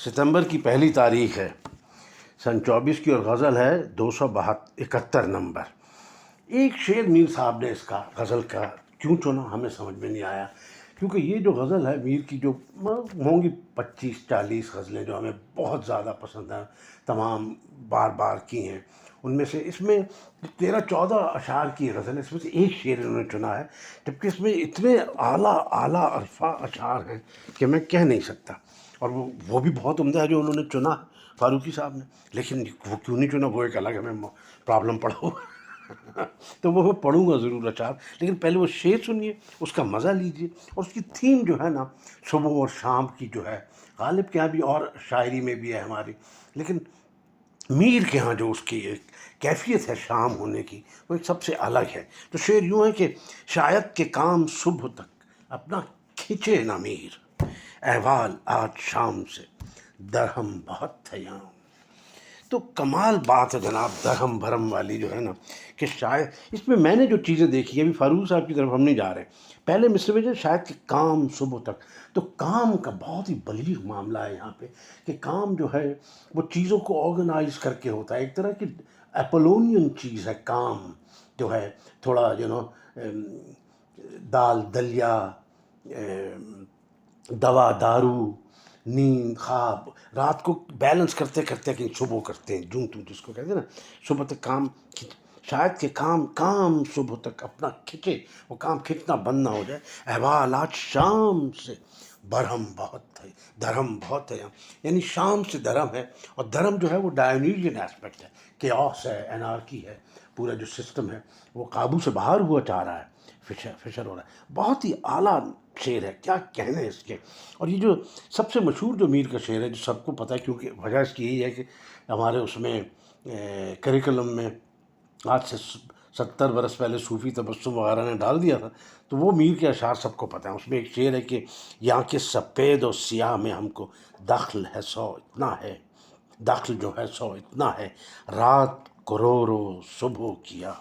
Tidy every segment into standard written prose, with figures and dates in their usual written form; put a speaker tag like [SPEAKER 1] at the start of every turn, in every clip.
[SPEAKER 1] ستمبر کی پہلی تاریخ ہے سن 24 کی، اور غزل ہے 271 نمبر۔ ایک شعر میر صاحب نے اس کا غزل کا کیوں چنا ہمیں سمجھ میں نہیں آیا، کیونکہ یہ جو غزل ہے میر کی، جو ہوں گی 25-40 غزلیں جو ہمیں بہت زیادہ پسند ہیں، تمام بار بار کی ہیں، ان میں سے اس میں 13-14 اشعار کی غزل ہے، اس میں سے ایک شعر انہوں نے چنا ہے، جبکہ اس میں اتنے اعلیٰ الفاظ اشعار ہیں کہ میں کہہ نہیں سکتا، اور وہ بھی بہت عمدہ ہے جو انہوں نے چنا ہے فاروقی صاحب نے، لیکن وہ کیوں نہیں چنا وہ ایک الگ ہمیں پرابلم پڑا ہوا تو وہ میں پڑھوں گا ضرور اشعار، لیکن پہلے وہ شعر سنیے، اس کا مزہ لیجیے، اور اس کی تھیم جو ہے نا صبح اور شام کی جو ہے، غالب کے یہاں بھی اور شاعری میں بھی ہے ہماری، لیکن میر کے ہاں جو اس کی ایک کیفیت ہے شام ہونے کی، وہ ایک سب سے الگ ہے۔ تو شعر یوں ہے کہ شاید کہ کام صبح تک اپنا کھینچے نہ میر، احوال آج شام سے درہم بہت تھے یہاں۔ تو کمال بات ہے جناب، درہم بھرم والی جو ہے نا، کہ شاید اس میں نے جو چیزیں دیکھی ہیں، ابھی فاروق صاحب کی طرف ہم نہیں جا رہے، پہلے مصرے میں جو شاید کہ کام صبح تک، تو کام کا بہت ہی بلیغ معاملہ ہے یہاں پہ، کہ کام جو ہے وہ چیزوں کو آرگنائز کر کے ہوتا ہے، ایک طرح کی اپولونین چیز ہے کام جو ہے، تھوڑا دال دلیا، دوا دارو، نیند خواب، رات کو بیلنس کرتے کرتے کہ صبح کرتے ہیں، جس کو کہتے ہیں نا، صبح تک کام شاید کہ کام صبح تک اپنا کھچے، وہ کام کھچنا بند نہ ہو جائے، احوال آج شام سے برہم بہت ہے، درہم بہت ہے، یعنی شام سے درہم ہے، اور درہم جو ہے وہ ڈائونیزین ایسپیکٹ ہے، کیوس ہے، انارکی ہے، پورا جو سسٹم ہے وہ قابو سے باہر ہوا چاہ رہا ہے، فشر ہو رہا ہے۔ بہت ہی اعلیٰ شعر ہے، کیا کہنے اس کے۔ اور یہ جو سب سے مشہور جو میر کا شعر ہے، جو سب کو پتہ ہے، کیونکہ وجہ اس کی یہی ہے کہ ہمارے اس میں کریکولم میں آج سے 70 برس پہلے صوفی تبسم وغیرہ نے ڈال دیا تھا، تو وہ میر کے اشعار سب کو پتہ ہیں۔ اس میں ایک شعر ہے کہ یہاں کے سفید و سیاہ میں ہم کو دخل ہے سو اتنا ہے، دخل جو ہے سو اتنا ہے، رات کو رو رو صبح کیا۔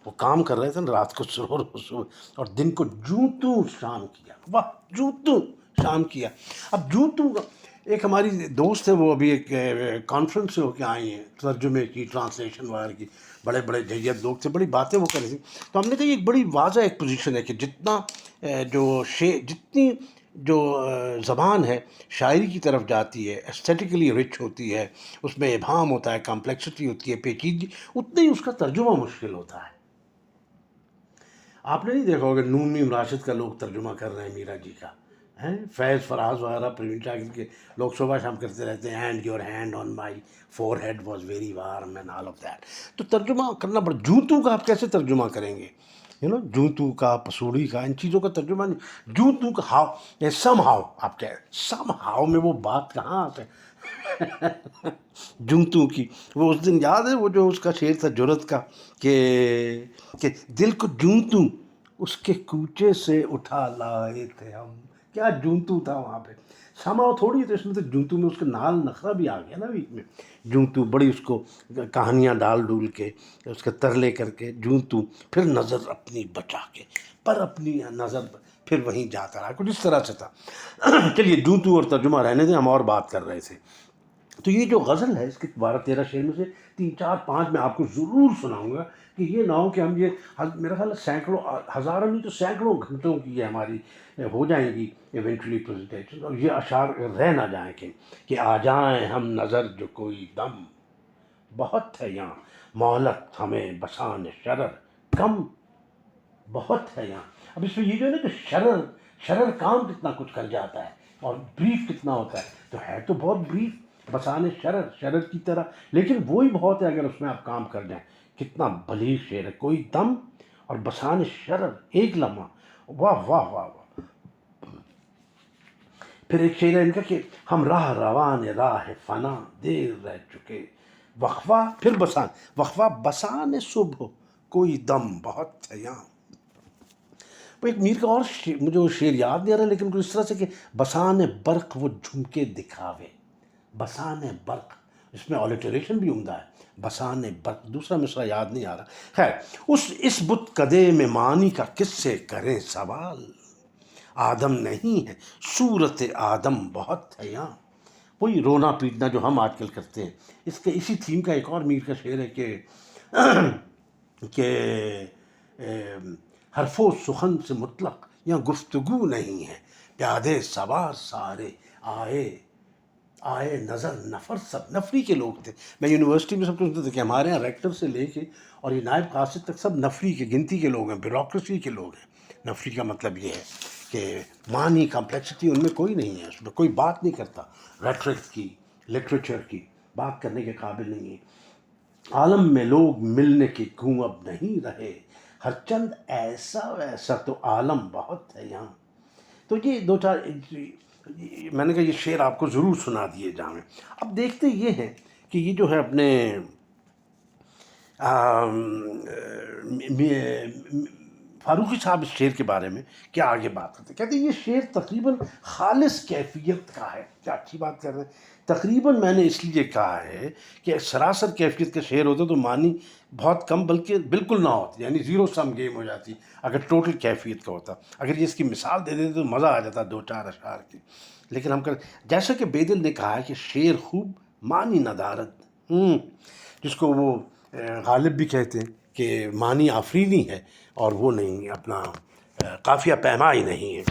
[SPEAKER 1] وہ کام کر رہے تھے نا، رات کو رو رو صبح، اور دن کو جوں توں شام کیا، واہ جوں توں شام کیا۔ اب جوں توں کا ایک ہماری دوست ہے، وہ ابھی ایک کانفرنس سے ہو کے آئی ہیں، ترجمے کی، ٹرانسلیشن وغیرہ کی، بڑے بڑے جید لوگ تھے، بڑی باتیں وہ کر رہی تھیں، تو ہم نے کہا یہ ایک بڑی واضح ایک پوزیشن ہے کہ جتنی جو زبان ہے شاعری کی طرف جاتی ہے، ایسٹیٹیکلی رچ ہوتی ہے، اس میں ابہام ہوتا ہے، کمپلیکسٹی ہوتی ہے، پیچیدگی، اتنا ہی اس کا ترجمہ مشکل ہوتا ہے۔ آپ نے نہیں دیکھا ہوگا نون میم راشد کا لوگ ترجمہ کر رہے ہیں میرا جی کا، ہیں فیض فراز وغیرہ پروین شاکر کے لوگ صبح شام کرتے رہتے ہیں، and your hand on my forehead was very warm and all of that. تو ترجمہ کرنا پڑا، جوتوں کا آپ کیسے ترجمہ کریں گے؟ جوتوں کا، پسوڑی کا، ان چیزوں کا ترجمہ نہیں، جوتوں کا ہاؤ، سم ہاؤ، آپ کہہ سم ہاؤ میں وہ بات کہاں آتے جوتوں کی۔ وہ اس دن یاد ہے وہ جو اس کا شعر تھا جرت کا، کہ دل کو جوتوں اس کے کوچے سے اٹھا لائے تھے ہم، کیا جونتو تھا وہاں پہ، سماؤ تھوڑی تو اس میں تو جونتو میں اس کے نال نخرہ بھی آ گیا نا بیچ میں، جونتو بڑی اس کو کہانیاں ڈال ڈول کے، اس کے ترلے کر کے، جونتو پھر نظر اپنی بچا کے، پر اپنی نظر پھر وہیں جاتا رہا، کچھ اس طرح سے تھا۔ چلیے جونتو اور ترجمہ رہنے دیں، ہم اور بات کر رہے تھے۔ تو یہ جو غزل ہے، اس کے 12-13 شعر میں سے 3-4-5 میں آپ کو ضرور سناؤں گا، کہ یہ نہ ہو کہ ہم یہ میرا خیال ہے سینکڑوں، ہزاروں نہیں تو سینکڑوں گھنٹوں کی یہ ہماری ہو جائیں گی ایونچولی پریزنٹیشن، اور یہ اشعار رہ نہ جائیں کہ آ جائیں ہم نظر جو کوئی دم، بہت ہے یہاں مہلت ہمیں بسان شرر کم، بہت ہے یہاں۔ اب اس میں یہ جو ہے نا کہ شرر کام کتنا کچھ کر جاتا ہے، اور بریف کتنا ہوتا ہے، تو ہے تو بہت بریف، بسان شرر کی طرح، لیکن وہی بہت ہے اگر اس میں آپ کام کر جائیں۔ کتنا بلیغ شعر ہے، کوئی دم اور بسان شرر ایک لمحہ، واہ واہ واہ واہ۔ پھر ایک شعر ہے ان کا کہ ہم راہ روان راہ فنا دیر رہ چکے، وقفہ پھر بسان، وقفہ بسان صبح کوئی دم بہت ہے یہاں۔ وہ ایک میر کا اور مجھے وہ شعر یاد نہیں آ رہا، لیکن کچھ اس طرح سے کہ بسان برق وہ جھمکے دکھاوے، بسان برق، اس میں آلیٹریشن بھی عمدہ ہے، بسان برق، دوسرا مصرع یاد نہیں آ رہا، خیر اس بت کدے میں معنی کا کس سے کریں سوال، آدم نہیں ہے صورت آدم بہت ہے یہاں، وہی رونا پیٹنا جو ہم آج کل کرتے ہیں. اس کے اسی تھیم کا ایک اور میر کا شعر ہے کہ حرف و سخن سے مطلق یا گفتگو نہیں ہے، پیادے سوار سارے آئے نظر نفر، سب نفری کے لوگ تھے. میں یونیورسٹی میں سب کو سنتا تھا کہ ہمارے یہاں ریکٹر سے لے کے اور یہ نائب قاصد تک سب نفری کے گنتی کے لوگ ہیں، بیوروکریسی کے لوگ ہیں. نفری کا مطلب یہ ہے کہ معنی کمپلیکسٹی ان میں کوئی نہیں ہے، اس میں کوئی بات نہیں کرتا، ریٹرک کی لٹریچر کی بات کرنے کے قابل نہیں ہے. عالم میں لوگ ملنے کے کیوں اب نہیں رہے، ہر چند ایسا ویسا تو عالم بہت ہے یہاں. تو یہ دو چار میں نے کہا یہ شعر آپ کو ضرور سنا دیے جائیں. اب دیکھتے یہ ہیں کہ یہ جو ہے اپنے فاروقی صاحب اس شعر کے بارے میں کیا آگے بات کرتے ہیں. کہتے ہیں یہ شعر تقریباً خالص کیفیت کا ہے. کیا اچھی بات کر رہے ہیں. تقریباً میں نے اس لیے کہا ہے کہ سراسر کیفیت کا شعر ہوتا تو معنی بہت کم بلکہ بالکل نہ ہوتی، یعنی زیرو سم گیم ہو جاتی اگر ٹوٹل کیفیت کا ہوتا. اگر یہ اس کی مثال دے دیتے تو مزہ آ جاتا دو چار اشعار کی. لیکن ہم جیسا کہ بیدل نے کہا ہے کہ شعر خوب معنی ندارد، جس کو وہ غالب بھی کہتے ہیں کہ معنی آفرینی ہے اور وہ نہیں اپنا قافیہ پیما ہی نہیں ہے.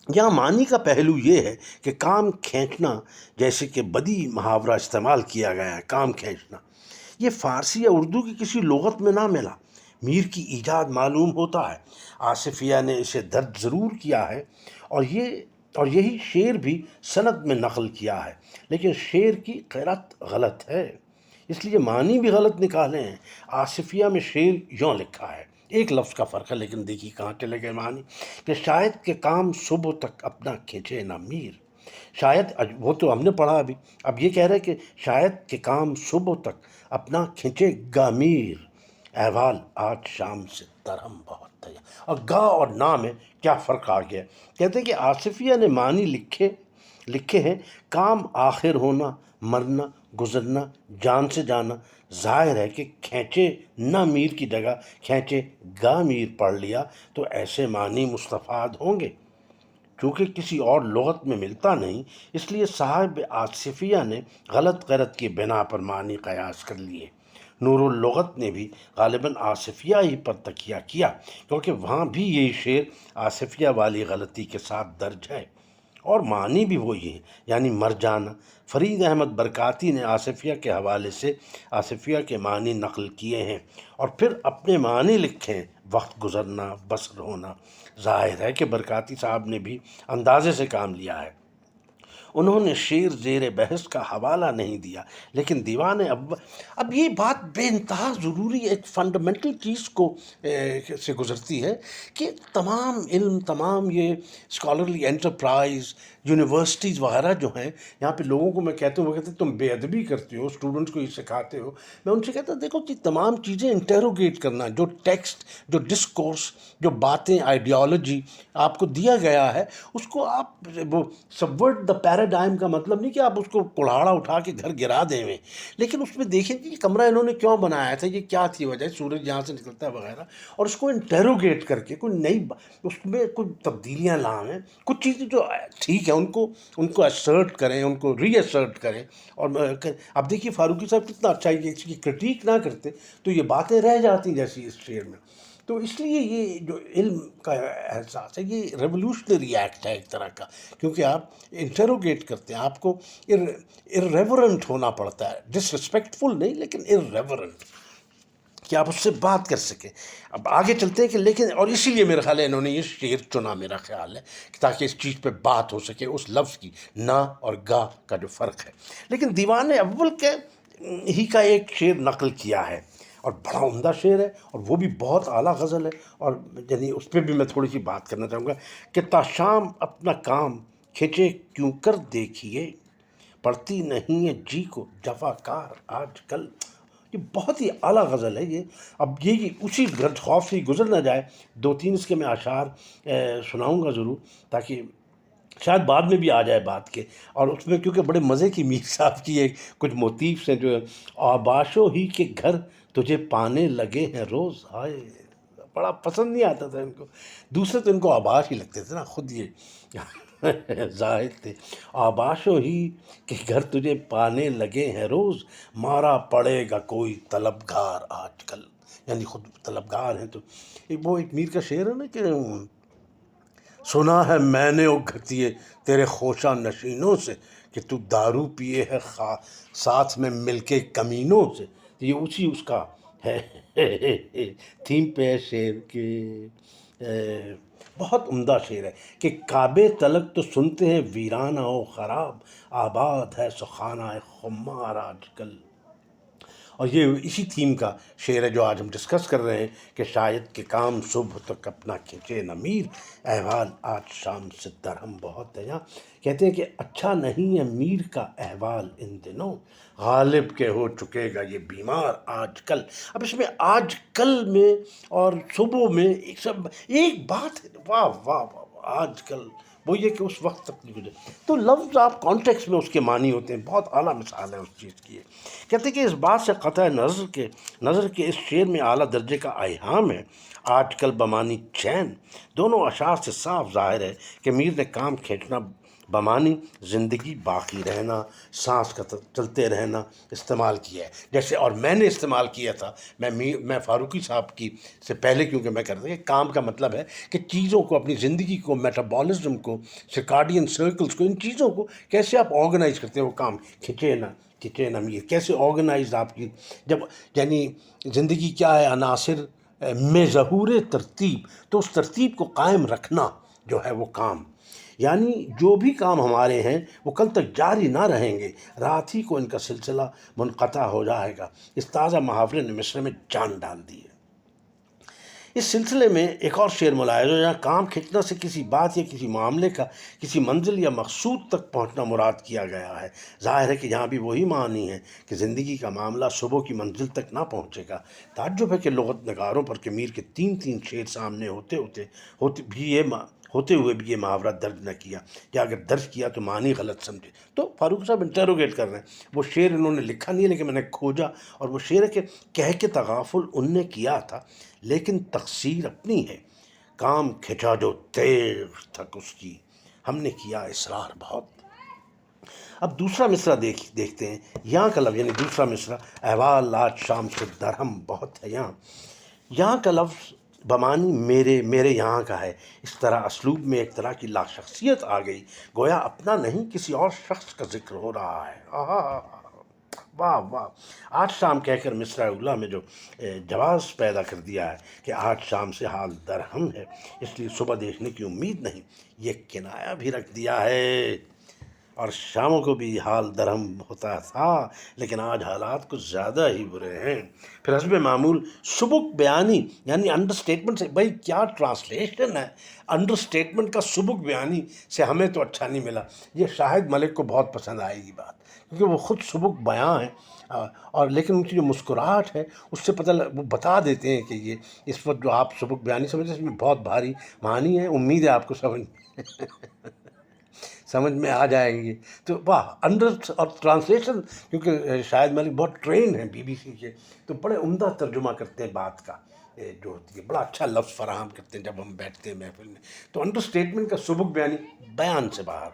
[SPEAKER 1] یہاں معنی کا پہلو یہ ہے کہ کام کھینچنا، جیسے کہ بدی محاورہ استعمال کیا گیا ہے کام کھینچنا، یہ فارسی یا اردو کی کسی لغت میں نہ ملا، میر کی ایجاد معلوم ہوتا ہے. آصفیہ نے اسے درج ضرور کیا ہے اور یہی شعر بھی سند میں نقل کیا ہے، لیکن شعر کی قرأت غلط ہے، اس لیے معنی بھی غلط نکالے ہیں. آصفیہ میں شعر یوں لکھا ہے، ایک لفظ کا فرق ہے لیکن دیکھیے کہاں چلے گئے معنی، کہ شاید کہ کام صبح تک اپنا کھینچے نہ میر. شاید وہ تو ہم نے پڑھا ابھی، اب یہ کہہ رہے کہ شاید کہ کام صبح تک اپنا کھینچے گا میر، احوال آج شام سے درہم بہت ہے. اور گا اور نا میں کیا فرق آ گیا. کہتے ہیں کہ آصفیہ نے معنی لکھے ہیں، کام آخر ہونا، مرنا، گزرنا، جان سے جانا. ظاہر ہے کہ کھینچے نہ میر کی جگہ کھینچے گا میر پڑھ لیا تو ایسے معنی مستفاد ہوں گے. چونکہ کسی اور لغت میں ملتا نہیں، اس لیے صاحب آصفیہ نے غلط قرأت کی بنا پر معنی قیاس کر لیے. نور اللغت نے بھی غالباً آصفیہ ہی پر تکیہ کیا، کیونکہ وہاں بھی یہی شعر آصفیہ والی غلطی کے ساتھ درج ہے اور معنی بھی وہی ہے، یعنی مر جانا. فرید احمد برکاتی نے آصفیہ کے حوالے سے آصفیہ کے معنی نقل کیے ہیں اور پھر اپنے معنی لکھے ہیں، وقت گزرنا، بسر ہونا. ظاہر ہے کہ برکاتی صاحب نے بھی اندازے سے کام لیا ہے. انہوں نے شعر زیر بحث کا حوالہ نہیں دیا، لیکن دیوان اب یہ بات بے انتہا ضروری ایک فنڈامنٹل چیز کو سے گزرتی ہے کہ تمام علم، تمام یہ اسکالرلی انٹرپرائز، یونیورسٹیز وغیرہ جو ہیں، یہاں پہ لوگوں کو میں کہتا ہوں، وہ کہتے ہیں تم بے ادبی کرتے ہو، اسٹوڈنٹس کو یہ سکھاتے ہو. میں ان سے کہتا ہوں دیکھو کہ تمام چیزیں انٹیروگیٹ کرنا، جو ٹیکسٹ، جو ڈسکورس، جو باتیں، آئیڈیالوجی آپ کو دیا گیا ہے، اس کو آپ وہ سبورٹ دا پیراڈائم کا مطلب نہیں کہ آپ اس کو کڑھاڑا اٹھا کے گھر گرا دیں ہوئے، لیکن اس میں دیکھیں کہ یہ کمرہ انہوں نے کیوں بنایا تھا، یہ کیا تھی وجہ، سورج یہاں سے نکلتا ہے وغیرہ، اور اس کو انٹیروگیٹ کر کے کوئی نئی اس میں کچھ تبدیلیاں لائیں، کچھ چیزیں جو ٹھیک ہے ان کو اسرٹ کریں، ان کو ری اسرٹ کریں. اور اب دیکھیے فاروقی صاحب کتنا اچھا ہے، اس کی کرٹیک نہ کرتے تو یہ باتیں رہ جاتی جیسی اس شعر میں. تو اس لیے یہ جو علم کا احساس ہے یہ ریولوشنری ایکٹ ہے ایک طرح کا، کیونکہ آپ انٹروگیٹ کرتے ہیں، آپ کو irreverent ہونا پڑتا ہے، ڈس رسپیکٹفل نہیں لیکن irreverent، کہ آپ اس سے بات کر سکیں. اب آگے چلتے ہیں کہ لیکن، اور اسی لیے میرا خیال ہے انہوں نے یہ شعر چنا، میرا خیال ہے تاکہ اس چیز پہ بات ہو سکے، اس لفظ کی نا اور گا کا جو فرق ہے. لیکن دیوان اول کے ہی کا ایک شعر نقل کیا ہے اور بڑا عمدہ شعر ہے اور وہ بھی بہت اعلیٰ غزل ہے، اور یعنی اس پہ بھی میں تھوڑی سی بات کرنا چاہوں گا کہ تا شام اپنا کام کھینچے کیوں کر دیکھیے، پڑتی نہیں ہے جی کو جفا کار آج کل. یہ بہت ہی اعلیٰ غزل ہے یہ. اب یہ اسی خوف سے گزر نہ جائے، دو تین اس کے میں اشعار سناؤں گا ضرور، تاکہ شاید بعد میں بھی آ جائے بات کے. اور اس میں کیونکہ بڑے مزے کی میر صاحب کی ایک کچھ موتیفس ہیں جو آباشو ہی کے گھر تجھے پانے لگے ہیں روز، ہائے بڑا پسند نہیں آتا تھا ان کو. دوسرے تو ان کو آباش ہی لگتے تھے نا، خود یہ زاہد تھے. آباشو ہی کہ گھر تجھے پانے لگے ہیں روز، مارا پڑے گا کوئی طلبگار آج کل، یعنی خود طلبگار ہیں۔ تو وہ ایک میر کا شعر ہے نا کہ سنا ہے میں نے او گھتیے تیرے خوشا نشینوں سے، کہ تو دارو پیے ہے ساتھ میں مل کے کمینوں سے۔ یہ اسی اس کا ہے تھیم پہ ہے شعر کے۔ بہت عمدہ شعر ہے کہ کعبے تلک تو سنتے ہیں ویرانہ و خراب، آباد ہے سو خانہ خمار آج کل۔ اور یہ اسی تھیم کا شعر ہے جو آج ہم ڈسکس کر رہے ہیں کہ شاید کہ کام صبح تک اپنا کھینچے نہ میر، احوال آج شام سے درہم بہت ہے۔ یہاں کہتے ہیں کہ اچھا نہیں ہے میر کا احوال ان دنوں، غالب کے ہو چکے گا یہ بیمار آج کل۔ اب اس میں آج کل میں اور صبح میں ایک بات ہے، واہ واہ واہ، آج کل وہ یہ کہ اس وقت تک نہیں گزرے۔ تو لفظ آپ کانٹیکس میں اس کے معنی ہوتے ہیں، بہت اعلیٰ مثال ہے اس چیز کی۔ کہتے ہیں کہ اس بات سے قطع نظر کے اس شعر میں اعلیٰ درجے کا ایہام ہے، آج کل بمانی چین۔ دونوں اشعار سے صاف ظاہر ہے کہ میر نے کام کھینچنا بمانی زندگی باقی رہنا، سانس کا چلتے رہنا استعمال کیا ہے۔ جیسے اور میں نے استعمال کیا تھا، میں فاروقی صاحب کی سے پہلے، کیونکہ میں کرتا کہ کام کا مطلب ہے کہ چیزوں کو، اپنی زندگی کو، میٹابولزم کو، سرکاڈین سرکلز کو، ان چیزوں کو کیسے آپ آرگنائز کرتے ہیں۔ وہ کام کھینچے نہ میر، کیسے آرگنائز آپ کی، جب یعنی زندگی کیا ہے، عناصر میں ظہور ترتیب، تو اس ترتیب کو قائم رکھنا جو ہے وہ کام، یعنی جو بھی کام ہمارے ہیں وہ کل تک جاری نہ رہیں گے، رات ہی کو ان کا سلسلہ منقطع ہو جائے گا۔ اس تازہ محاورے نے مصرع میں جان ڈال دی ہے۔ اس سلسلے میں ایک اور شعر ملاحظہ ہو، جہاں کام کھینچنا سے کسی بات یا کسی معاملے کا کسی منزل یا مقصود تک پہنچنا مراد کیا گیا ہے۔ ظاہر ہے کہ یہاں بھی وہی معنی ہے کہ زندگی کا معاملہ صبح کی منزل تک نہ پہنچے گا۔ تعجب ہے کہ لغت نگاروں پر کہ میر کے تین شعر سامنے ہوتے ہوئے بھی یہ محاورہ درج نہ کیا، یا اگر درج کیا تو معنی غلط سمجھے۔ تو فاروق صاحب انٹروگیٹ کر رہے ہیں، وہ شعر انہوں نے لکھا نہیں ہے لیکن میں نے کھوجا، اور وہ شعر ہے کہ کہہ کے تغافل ان نے کیا تھا، لیکن تقصیر اپنی ہے، کام کھچا جو تیغ تھک اس کی، ہم نے کیا اصرار بہت۔ اب دوسرا مصرع دیکھتے ہیں، یہاں کا لفظ یعنی دوسرا مصرع، احوال آج شام سے درہم بہت ہے۔ یہاں کا لفظ بمانی میرے یہاں کا ہے۔ اس طرح اسلوب میں ایک طرح کی لاشخصیت آ گئی، گویا اپنا نہیں کسی اور شخص کا ذکر ہو رہا ہے۔ واہ واہ، آج شام کہہ کر مصرع اولا میں جو جواز پیدا کر دیا ہے کہ آج شام سے حال درہم ہے، اس لیے صبح دیکھنے کی امید نہیں، یہ کنایہ بھی رکھ دیا ہے۔ اور شاموں کو بھی حال درہم ہوتا تھا، لیکن آج حالات کچھ زیادہ ہی برے ہیں۔ پھر حسب معمول سبک بیانی یعنی انڈر اسٹیٹمنٹ سے، بھائی کیا ٹرانسلیشن ہے، انڈر اسٹیٹمنٹ کا سبک بیانی سے ہمیں تو اچھا نہیں ملا۔ یہ شاہد ملک کو بہت پسند آئے گی بات، کیونکہ وہ خود سبک بیاں ہیں، اور لیکن ان کی جو مسکراہٹ ہے اس سے وہ بتا دیتے ہیں کہ یہ اس وقت جو آپ سبک بیانی سمجھتے ہیں اس میں بہت بھاری معنی ہے۔ امید ہے آپ کو سمجھ میں آ جائے گی۔ تو واہ، انڈر اور ٹرانسلیشن، کیونکہ شاہد ملک بہت ٹرین ہیں BBC کے، تو بڑے عمدہ ترجمہ کرتے ہیں بات کا، جو ہوتی ہے بڑا اچھا لفظ فراہم کرتے ہیں جب ہم بیٹھتے ہیں محفل میں۔ تو انڈر اسٹیٹمنٹ کا سبک بیانی، بیان سے باہر،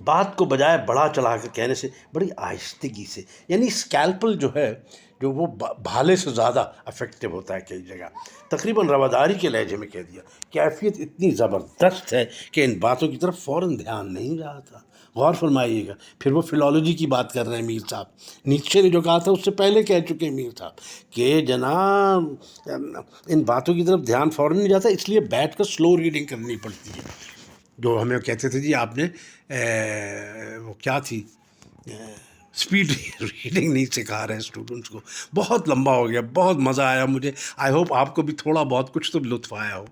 [SPEAKER 1] بات کو بجائے بڑا چلا کر کہنے سے بڑی آہستگی سے، یعنی اسکیلپل جو ہے جو وہ بھالے سے زیادہ افیکٹو ہوتا ہے کئی جگہ، تقریباً رواداری کے لہجے میں کہہ دیا۔ کیفیت اتنی زبردست ہے کہ ان باتوں کی طرف فوراً دھیان نہیں رہا تھا۔ غور فرمائیے گا، پھر وہ فلالوجی کی بات کر رہے ہیں میر صاحب، نیچے نے جو کہا تھا اس سے پہلے کہہ چکے ہیں میر صاحب کہ جناب ان باتوں کی طرف دھیان فوراً نہیں جاتا، اس لیے بیٹھ کر سلو ریڈنگ کرنی پڑتی ہے۔ جو ہمیں کہتے تھے جی آپ نے وہ کیا تھی، اسپیڈ ریڈنگ نہیں سکھا رہے اسٹوڈنٹس کو۔ بہت لمبا ہو گیا، بہت مزہ آیا مجھے، آئی ہوپ آپ کو بھی تھوڑا بہت کچھ تو لطف آیا ہو۔